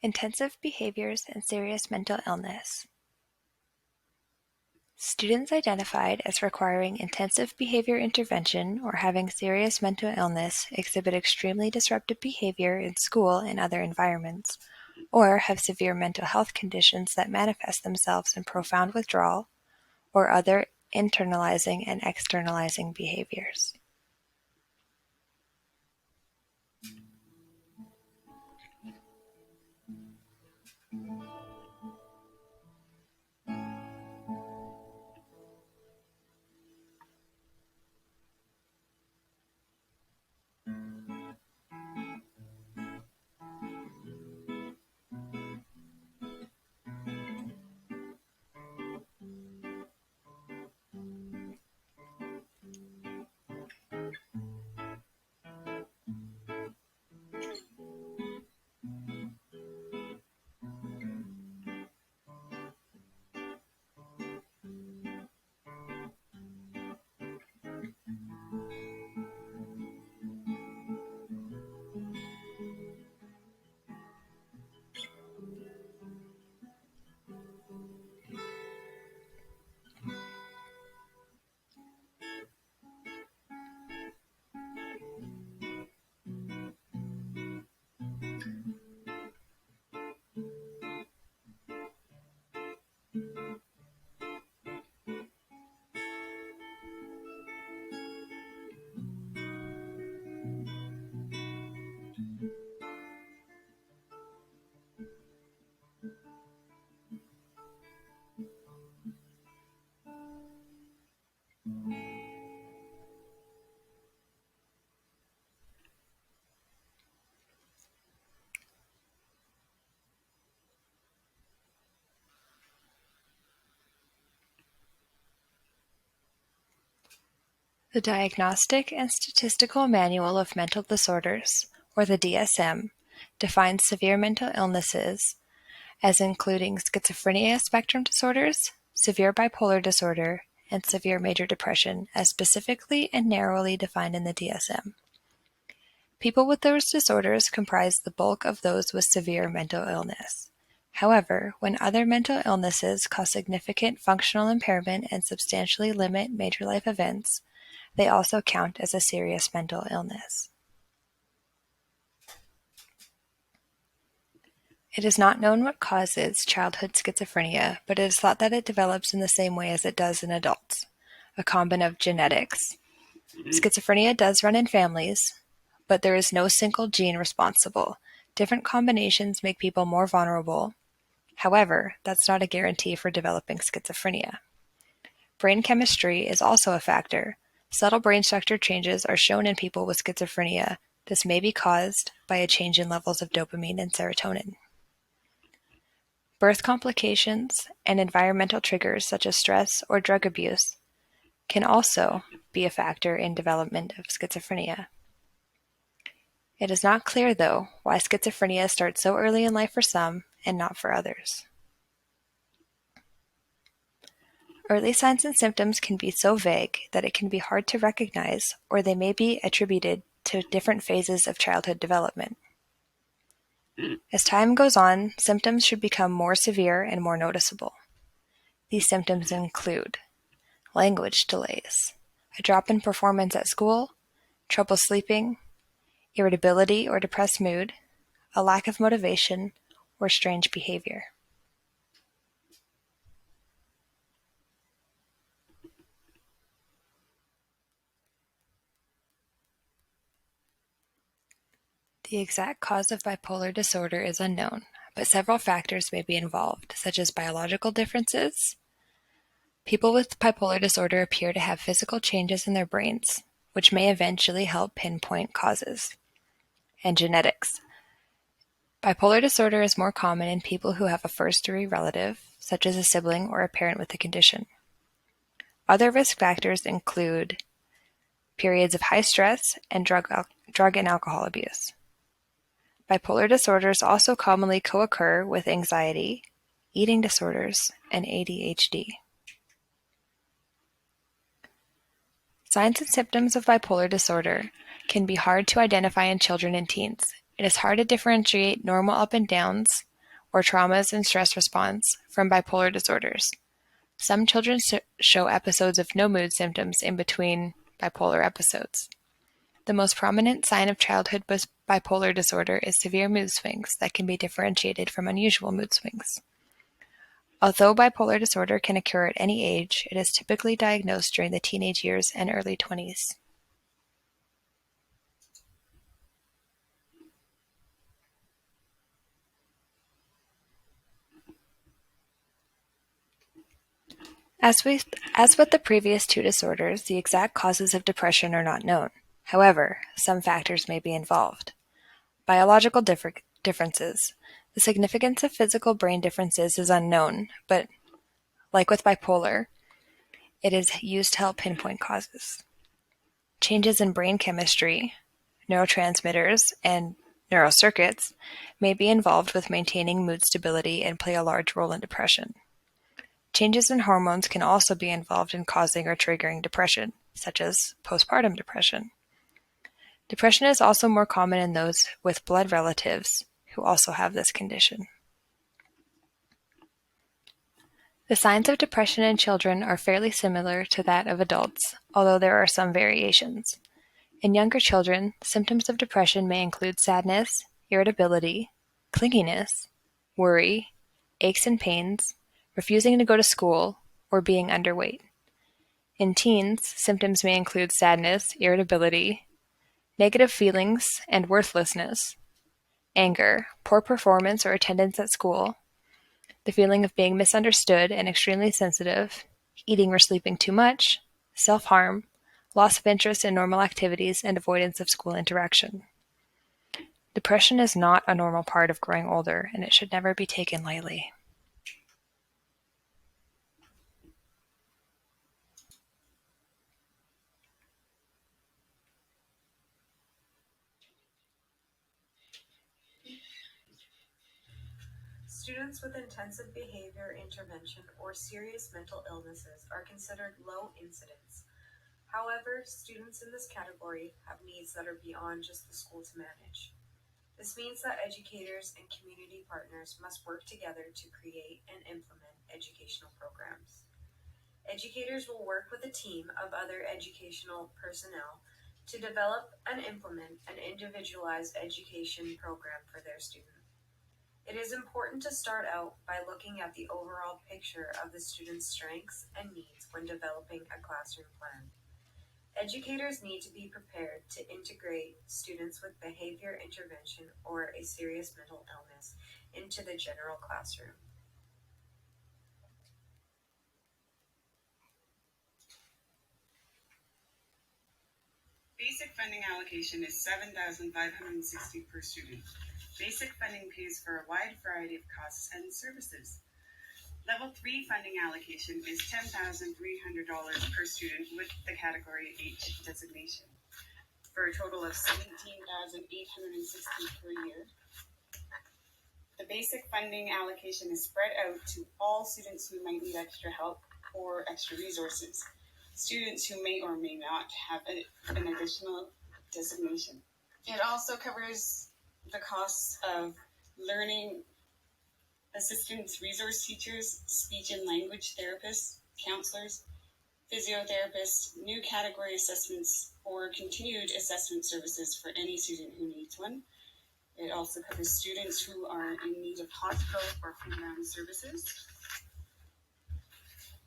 Intensive behaviors and serious mental illness. Students identified as requiring intensive behavior intervention or having serious mental illness exhibit extremely disruptive behavior in school and other environments, or have severe mental health conditions that manifest themselves in profound withdrawal or other internalizing and externalizing behaviors. The Diagnostic and Statistical Manual of Mental Disorders, or the DSM, defines severe mental illnesses as including schizophrenia spectrum disorders, severe bipolar disorder, and severe major depression as specifically and narrowly defined in the DSM. People with those disorders comprise the bulk of those with severe mental illness. However, when other mental illnesses cause significant functional impairment and substantially limit major life events, they also count as a serious mental illness. It is not known what causes childhood schizophrenia, but it is thought that it develops in the same way as it does in adults, a combination of genetics. Schizophrenia does run in families, but there is no single gene responsible. Different combinations make people more vulnerable. However, that's not a guarantee for developing schizophrenia. Brain chemistry is also a factor. Subtle brain structure changes are shown in people with schizophrenia. This may be caused by a change in levels of dopamine and serotonin. Birth complications and environmental triggers such as stress or drug abuse can also be a factor in development of schizophrenia. It is not clear, though, why schizophrenia starts so early in life for some and not for others. Early signs and symptoms can be so vague that it can be hard to recognize, or they may be attributed to different phases of childhood development. As time goes on, symptoms should become more severe and more noticeable. These symptoms include language delays, a drop in performance at school, trouble sleeping, irritability or depressed mood, a lack of motivation, or strange behavior. The exact cause of bipolar disorder is unknown, but several factors may be involved, such as biological differences. People with bipolar disorder appear to have physical changes in their brains, which may eventually help pinpoint causes. And genetics. Bipolar disorder is more common in people who have a first-degree relative, such as a sibling or a parent with the condition. Other risk factors include periods of high stress and drug and alcohol abuse. Bipolar disorders also commonly co-occur with anxiety, eating disorders, and ADHD. Signs and symptoms of bipolar disorder can be hard to identify in children and teens. It is hard to differentiate normal up and downs or traumas and stress response from bipolar disorders. Some children show episodes of no mood symptoms in between bipolar episodes. The most prominent sign of childhood bipolar disorder is severe mood swings that can be differentiated from unusual mood swings. Although bipolar disorder can occur at any age, it is typically diagnosed during the teenage years and early 20s. As with the previous two disorders, the exact causes of depression are not known. However, some factors may be involved. Biological differences. The significance of physical brain differences is unknown, but like with bipolar, it is used to help pinpoint causes. Changes in brain chemistry, neurotransmitters, and neurocircuits may be involved with maintaining mood stability and play a large role in depression. Changes in hormones can also be involved in causing or triggering depression, such as postpartum depression. Depression is also more common in those with blood relatives who also have this condition. The signs of depression in children are fairly similar to that of adults, although there are some variations. In younger children, symptoms of depression may include sadness, irritability, clinginess, worry, aches and pains, refusing to go to school, or being underweight. In teens, symptoms may include sadness, irritability, negative feelings and worthlessness, anger, poor performance or attendance at school, the feeling of being misunderstood and extremely sensitive, eating or sleeping too much, self-harm, loss of interest in normal activities, and avoidance of school interaction. Depression is not a normal part of growing older, and it should never be taken lightly. Students with intensive behavior intervention or serious mental illnesses are considered low incidence. However, students in this category have needs that are beyond just the school to manage. This means that educators and community partners must work together to create and implement educational programs. Educators will work with a team of other educational personnel to develop and implement an individualized education program for their students. It is important to start out by looking at the overall picture of the student's strengths and needs when developing a classroom plan. Educators need to be prepared to integrate students with behavior intervention or a serious mental illness into the general classroom. Basic funding allocation is $7,560 per student. Basic funding pays for a wide variety of costs and services. Level 3 funding allocation is $10,300 per student with the Category H designation, for a total of $17,860 per year. The basic funding allocation is spread out to all students who might need extra help or extra resources, students who may or may not have an additional designation. It also covers the costs of learning assistants, resource teachers, speech and language therapists, counselors, physiotherapists, new category assessments, or continued assessment services for any student who needs one. It also covers students who are in need of hospital or pre-round services.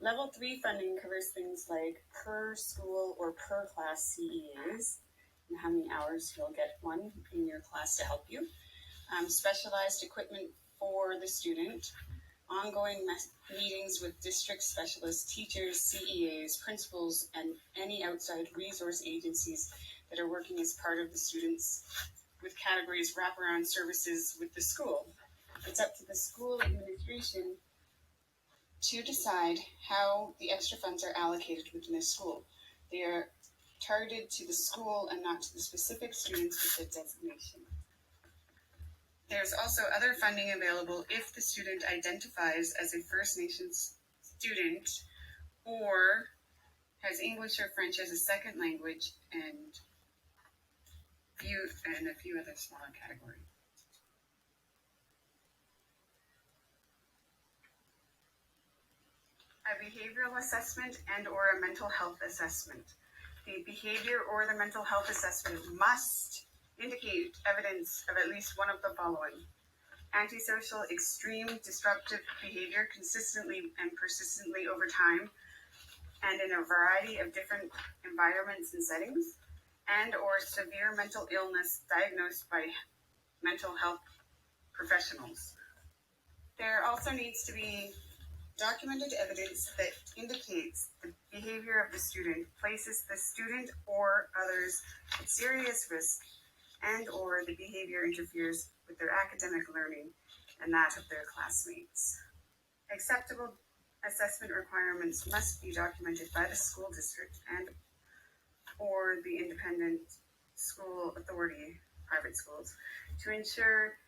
Level 3 funding covers things like per school or per class CEAs, and how many hours you'll get one in your class to help you. Specialized equipment for the student, ongoing meetings with district specialists, teachers, CEAs, principals, and any outside resource agencies that are working as part of the students with categories wraparound services with the school. It's up to the school administration to decide how the extra funds are allocated within the school. They are targeted to the school and not to the specific students with the designation. There's also other funding available if the student identifies as a First Nations student or has English or French as a second language and a few other smaller categories. a behavioral assessment and or a mental health assessment. The behavior or the mental health assessment must indicate evidence of at least one of the following: antisocial, extreme, disruptive behavior consistently and persistently over time and in a variety of different environments and settings, and or severe mental illness diagnosed by mental health professionals. There also needs to be documented evidence that indicates the behavior of the student places the student or others at serious risk and or the behavior interferes with their academic learning and that of their classmates. Acceptable assessment requirements must be documented by the school district and or the independent school authority, private schools, to ensure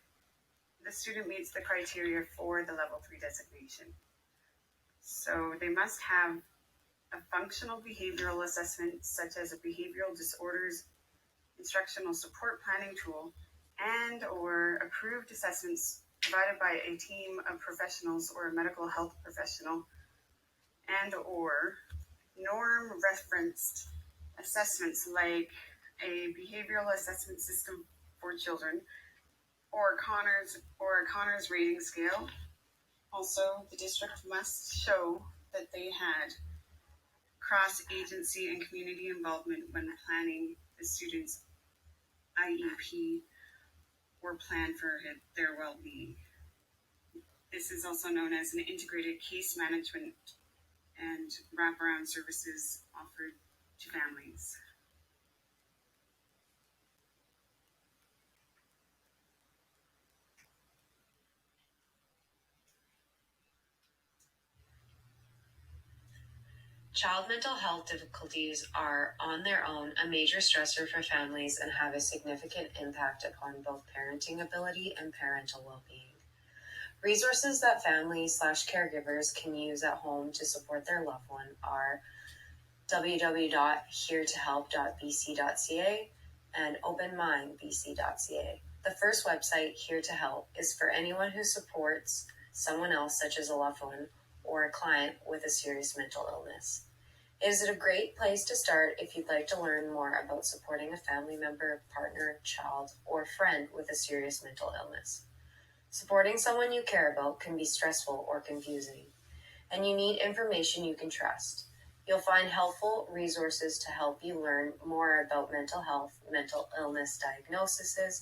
the student meets the criteria for the level 3 designation. So they must have a functional behavioral assessment, such as a behavioral disorders instructional support planning tool, and or approved assessments provided by a team of professionals or a medical health professional, and or norm referenced assessments like a behavioral assessment system for children or a Connors rating scale. Also, the district must show that they had cross-agency and community involvement when planning the students' IEP or plan for their well-being. This is also known as an integrated case management and wraparound services offered to families. Child mental health difficulties are, on their own, a major stressor for families and have a significant impact upon both parenting ability and parental well-being. Resources that families/caregivers can use at home to support their loved one are www.heretohelp.bc.ca and openmindbc.ca. The first website, Here to Help, is for anyone who supports someone else, such as a loved one or a client with a serious mental illness. It is a great place to start if you'd like to learn more about supporting a family member, partner, child, or friend with a serious mental illness. Supporting someone you care about can be stressful or confusing, and you need information you can trust. You'll find helpful resources to help you learn more about mental health, mental illness diagnoses,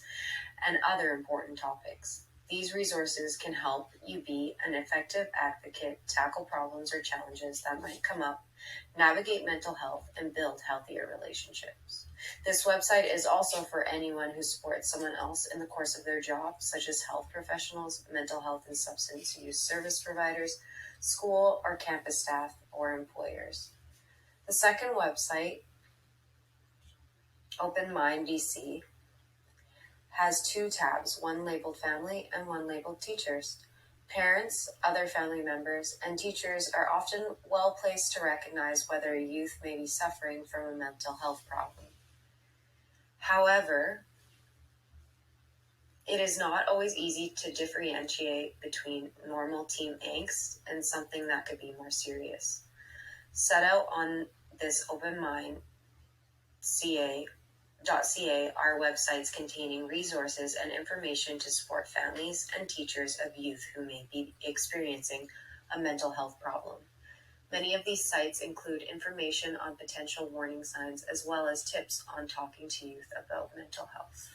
and other important topics. These resources can help you be an effective advocate, tackle problems or challenges that might come up, navigate mental health, and build healthier relationships. This website is also for anyone who supports someone else in the course of their job, such as health professionals, mental health and substance use service providers, school or campus staff, or employers. The second website, Open Mind BC, has two tabs, one labeled family and one labeled teachers. Parents, other family members, and teachers are often well placed to recognize whether a youth may be suffering from a mental health problem. However, it is not always easy to differentiate between normal teen angst and something that could be more serious. Set out on this Open Mind .ca are websites containing resources and information to support families and teachers of youth who may be experiencing a mental health problem. Many of these sites include information on potential warning signs as well as tips on talking to youth about mental health.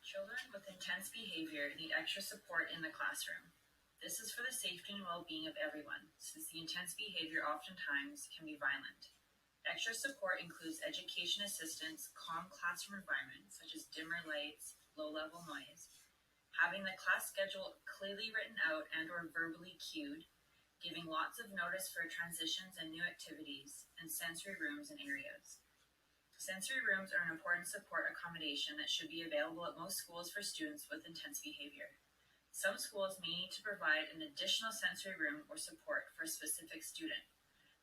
Children with intense behavior need extra support in the classroom. This is for the safety and well-being of everyone, since the intense behavior oftentimes can be violent. Extra support includes education assistance, calm classroom environment, such as dimmer lights, low-level noise, having the class schedule clearly written out and or verbally cued, giving lots of notice for transitions and new activities, and sensory rooms and areas. Sensory rooms are an important support accommodation that should be available at most schools for students with intense behavior. Some schools may need to provide an additional sensory room or support for a specific student.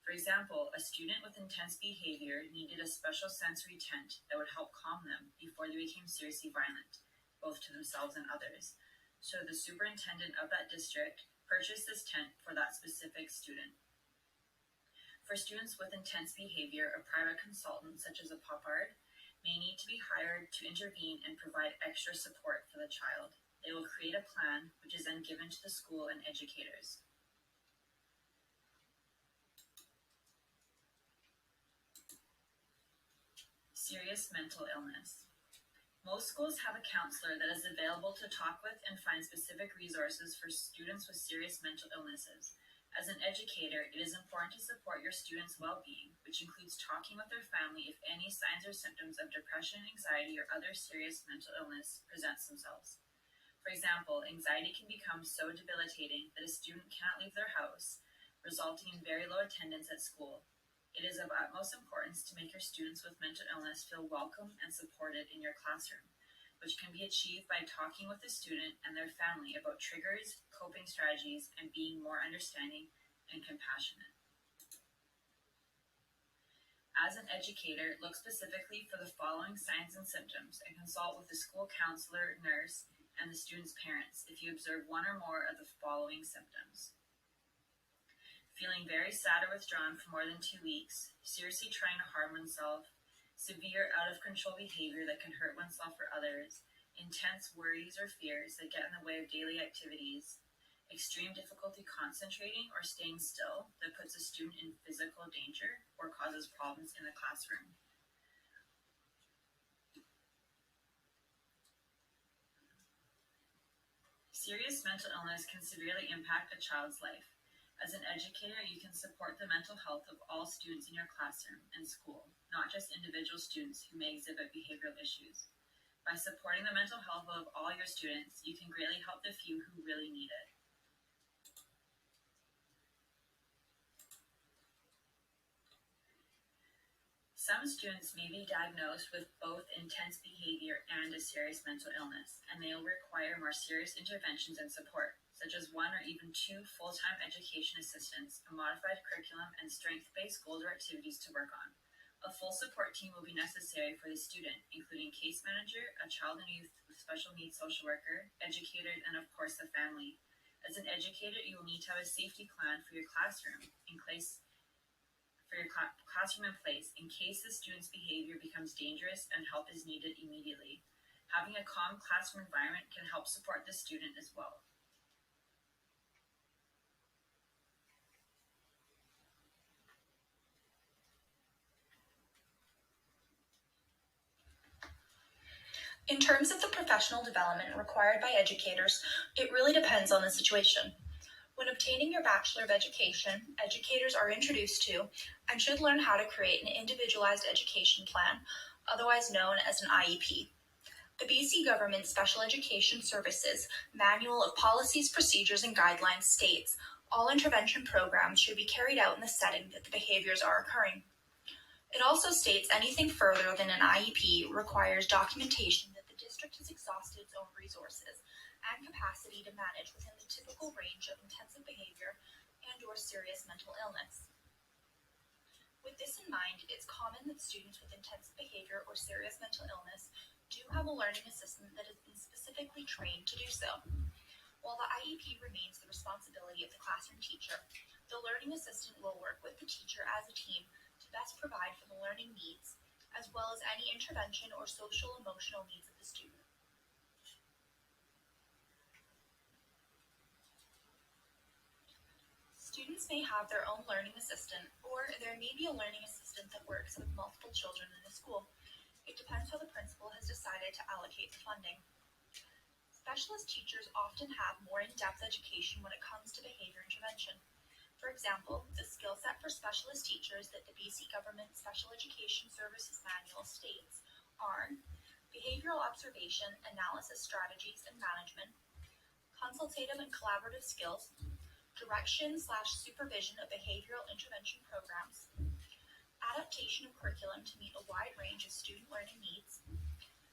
For example, a student with intense behavior needed a special sensory tent that would help calm them before they became seriously violent, both to themselves and others. so the superintendent of that district purchased this tent for that specific student. For students with intense behavior, a private consultant, such as a pop-art, may need to be hired to intervene and provide extra support for the child. They will create a plan, which is then given to the school and educators. Serious mental illness. Most schools have a counselor that is available to talk with and find specific resources for students with serious mental illnesses. As an educator, it is important to support your students' well-being, which includes talking with their family if any signs or symptoms of depression, anxiety, or other serious mental illness presents themselves. For example, anxiety can become so debilitating that a student cannot leave their house, resulting in very low attendance at school. It is of utmost importance to make your students with mental illness feel welcome and supported in your classroom, which can be achieved by talking with the student and their family about triggers, coping strategies, and being more understanding and compassionate. As an educator, look specifically for the following signs and symptoms and consult with the school counselor, nurse, and the student's parents if you observe one or more of the following symptoms. Feeling very sad or withdrawn for more than 2 weeks, seriously trying to harm oneself, severe out-of-control behavior that can hurt oneself or others, intense worries or fears that get in the way of daily activities, extreme difficulty concentrating or staying still that puts a student in physical danger or causes problems in the classroom. Serious mental illness can severely impact a child's life. As an educator, you can support the mental health of all students in your classroom and school, not just individual students who may exhibit behavioral issues. By supporting the mental health of all your students, you can greatly help the few who really need it. Some students may be diagnosed with both intense behavior and a serious mental illness, and they will require more serious interventions and support, such as 1 or even 2 full-time education assistants, a modified curriculum, and strength-based goals or activities to work on. A full support team will be necessary for the student, including case manager, a child and youth with special needs social worker, educators, and of course the family. As an educator, you will need to have a safety plan for your classroom in place in case the student's behavior becomes dangerous and help is needed immediately. Having a calm classroom environment can help support the student as well. In terms of the professional development required by educators, it really depends on the situation. When obtaining your Bachelor of Education, educators are introduced to and should learn how to create an individualized education plan, otherwise known as an IEP. The BC Government Special Education Services Manual of Policies, Procedures, and Guidelines states all intervention programs should be carried out in the setting that the behaviors are occurring. It also states anything further than an IEP requires documentation that the district has exhausted its own resources and capacity to manage within the typical range of intensive behavior and/or serious mental illness. With this in mind, it's common that students with intensive behavior or serious mental illness do have a learning assistant that has been specifically trained to do so. While the IEP remains the responsibility of the classroom teacher, the learning assistant will work with the teacher as a team to best provide for the learning needs, as well as any intervention or social emotional needs of the student. Students may have their own learning assistant, or there may be a learning assistant that works with multiple children in a school. It depends how the principal has decided to allocate the funding. Specialist teachers often have more in-depth education when it comes to behavior intervention. For example, the skill set for specialist teachers that the BC Government Special Education Services Manual states are behavioral observation, analysis strategies and management, consultative and collaborative skills, direction/supervision of behavioral intervention programs, adaptation of curriculum to meet a wide range of student learning needs,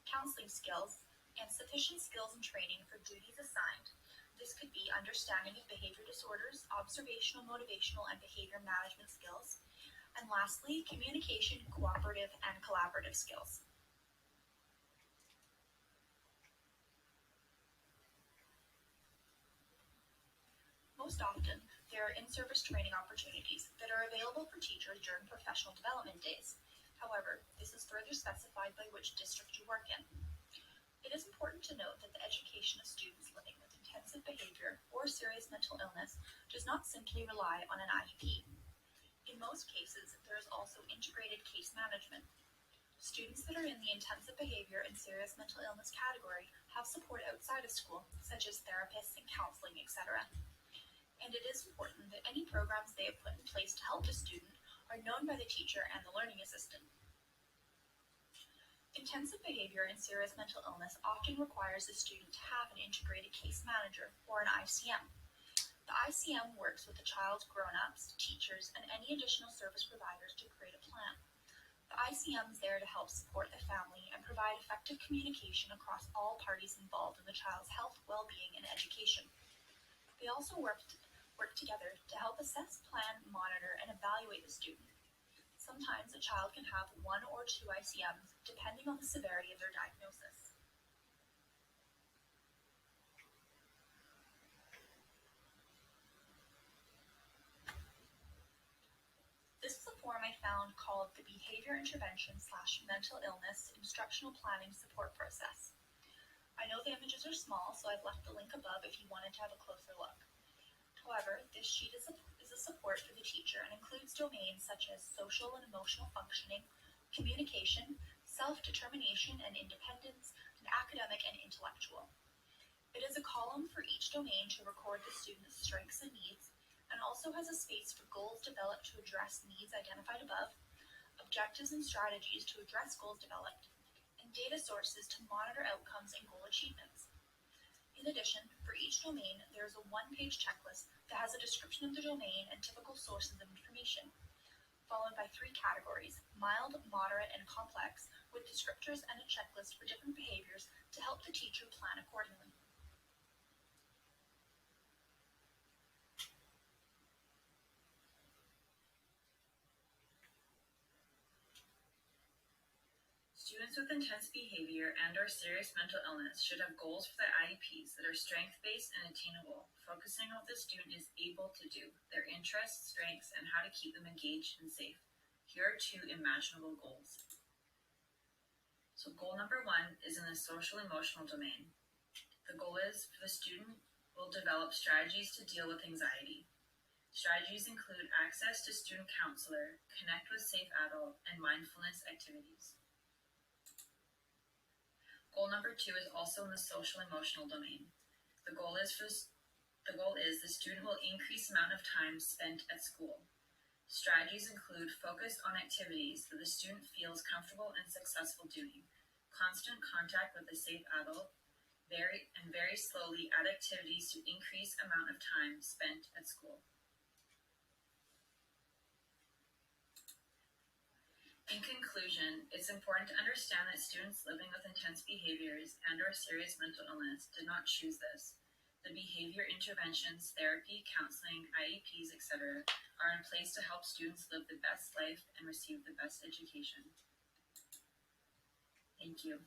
counseling skills, and sufficient skills and training for duties assigned. This could be understanding of behavior disorders, observational, motivational, and behavior management skills, and lastly, communication, cooperative, and collaborative skills. Most often, there are in-service training opportunities that are available for teachers during professional development days. However, this is further specified by which district you work in. It is important to note that the education of students living with intensive behavior or serious mental illness does not simply rely on an IEP. In most cases, there is also integrated case management. Students that are in the intensive behavior and serious mental illness category have support outside of school, such as therapists and counseling, etc. And it is important that any programs they have put in place to help the student are known by the teacher and the learning assistant. Intensive behavior and serious mental illness often requires the student to have an integrated case manager, or an ICM. The ICM works with the child's grown-ups, teachers, and any additional service providers to create a plan. The ICM is there to help support the family and provide effective communication across all parties involved in the child's health, well-being, and education. They also work together to help assess, plan, monitor, and evaluate the student. Sometimes a child can have 1 or 2 ICMs, depending on the severity of their diagnosis. This is a form I found called the Behavior Intervention/Mental Illness Instructional Planning Support Process. I know the images are small, so I've left the link above if you wanted to have a closer look. However, this sheet is a support for the teacher and includes domains such as social and emotional functioning, communication, self-determination and independence, and academic and intellectual. It is a column for each domain to record the student's strengths and needs, and also has a space for goals developed to address needs identified above, objectives and strategies to address goals developed, and data sources to monitor outcomes and goal achievements. In addition, for each domain, there is a 1-page checklist that has a description of the domain and typical sources of information, followed by 3 categories: mild, moderate, and complex, with descriptors and a checklist for different behaviors to help the teacher plan accordingly. Students with intense behavior and/or serious mental illness should have goals for their IEPs that are strength-based and attainable, focusing on what the student is able to do, their interests, strengths, and how to keep them engaged and safe. Here are 2 imaginable goals. So goal number 1 is in the social-emotional domain. The goal is for the student will develop strategies to deal with anxiety. Strategies include access to student counselor, connect with safe adult, and mindfulness activities. Goal number 2 is also in the social-emotional domain. The goal is the student will increase the amount of time spent at school. Strategies include focus on activities that the student feels comfortable and successful doing, constant contact with a safe adult, very slowly add activities to increase amount of time spent at school. In conclusion, it's important to understand that students living with intense behaviors and/or serious mental illness did not choose this. The behavior interventions, therapy, counseling, IEPs, etc. are in place to help students live the best life and receive the best education. Thank you.